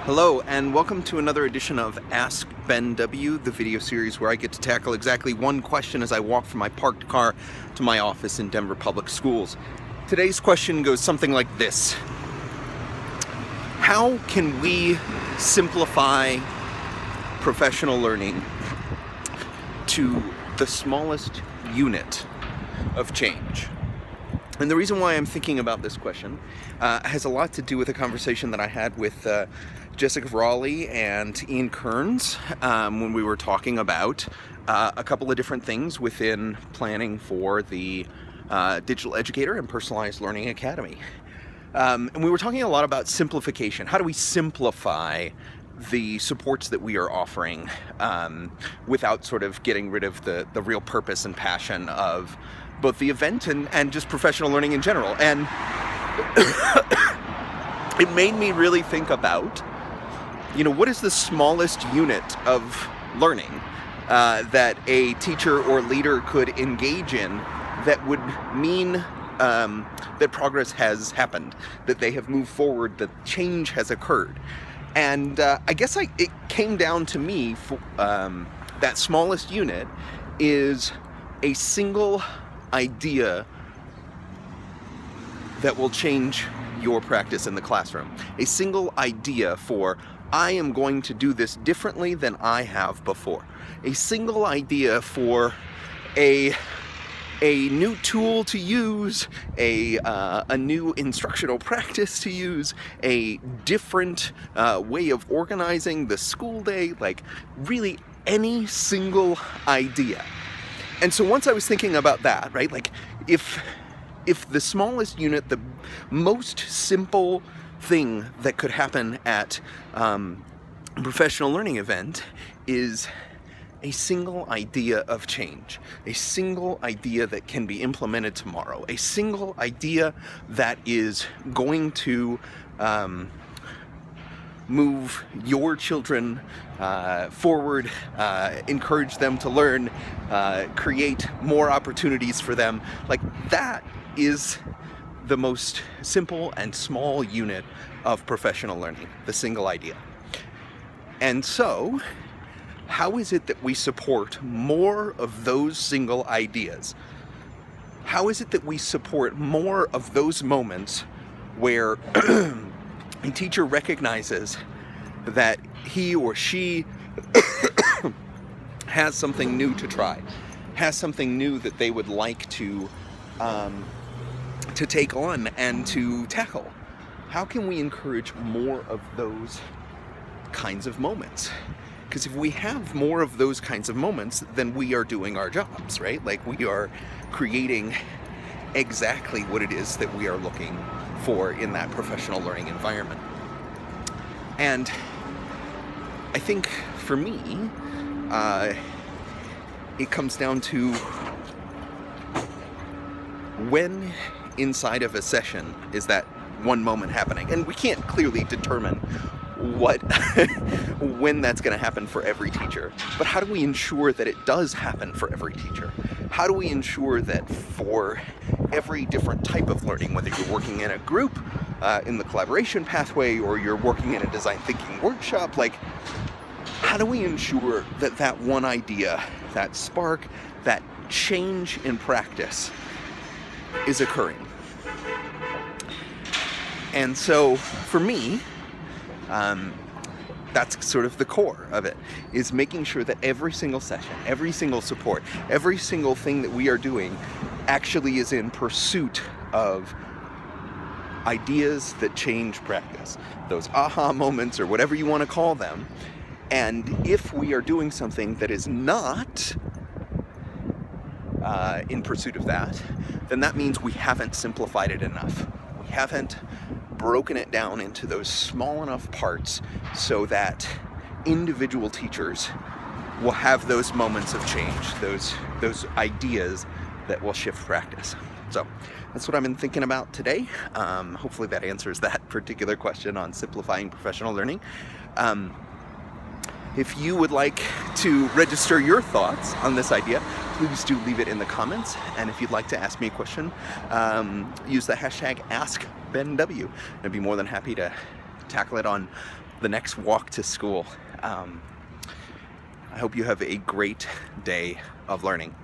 Hello and welcome to another edition of Ask Ben W, the video series where I get to tackle exactly one question as I walk from my parked car to my office in Denver Public Schools. Today's question goes something like this. How can we simplify professional learning to the smallest unit of change? And the reason why I'm thinking about this question has a lot to do with a conversation that I had with Jessica Raleigh and Ian Kearns when we were talking about a couple of different things within planning for the Digital Educator and Personalized Learning Academy. And we were talking a lot about simplification. How do we simplify the supports that we are offering without sort of getting rid of the real purpose and passion of both the event and just professional learning in general. And it made me really think about, what is the smallest unit of learning that a teacher or leader could engage in that would mean that progress has happened, that they have moved forward, that change has occurred. And I guess it came down to me, that smallest unit is a single idea that will change your practice in the classroom. A single idea for, I am going to do this differently than I have before. A single idea for a new tool to use, a new instructional practice to use, a different way of organizing the school day, like really any single idea. And so once I was thinking about that, right, like if the smallest unit, the most simple thing that could happen at a professional learning event is a single idea of change, a single idea that can be implemented tomorrow, a single idea that is going to move your children forward, encourage them to learn, create more opportunities for them. Like that is the most simple and small unit of professional learning, the single idea. And so, how is it that we support more of those single ideas? How is it that we support more of those moments where a teacher recognizes that he or she has something new to try, has something new that they would like to take on and to tackle? How can we encourage more of those kinds of moments? Because if we have more of those kinds of moments, then we are doing our jobs, right? Like we are creating exactly what it is that we are looking for in that professional learning environment. And I think for me, it comes down to when inside of a session is that one moment happening. And we can't clearly determine when that's going to happen for every teacher. But how do we ensure that it does happen for every teacher? How do we ensure that for every different type of learning, whether you're working in a group, in the collaboration pathway, or you're working in a design thinking workshop, like how do we ensure that that one idea, that spark, that change in practice is occurring? And so for me, that's sort of the core of it, is making sure that every single session, every single support, every single thing that we are doing actually is in pursuit of ideas that change practice, those aha moments or whatever you want to call them. And if we are doing something that is not in pursuit of that, then that means we haven't simplified it enough. We haven't broken it down into those small enough parts so that individual teachers will have those moments of change, those ideas that will shift practice. So that's what I've been thinking about today. Hopefully that answers that particular question on simplifying professional learning. If you would like to register your thoughts on this idea, please do leave it in the comments. And if you'd like to ask me a question, use the hashtag AskBenW. I'd be more than happy to tackle it on the next walk to school. I hope you have a great day of learning.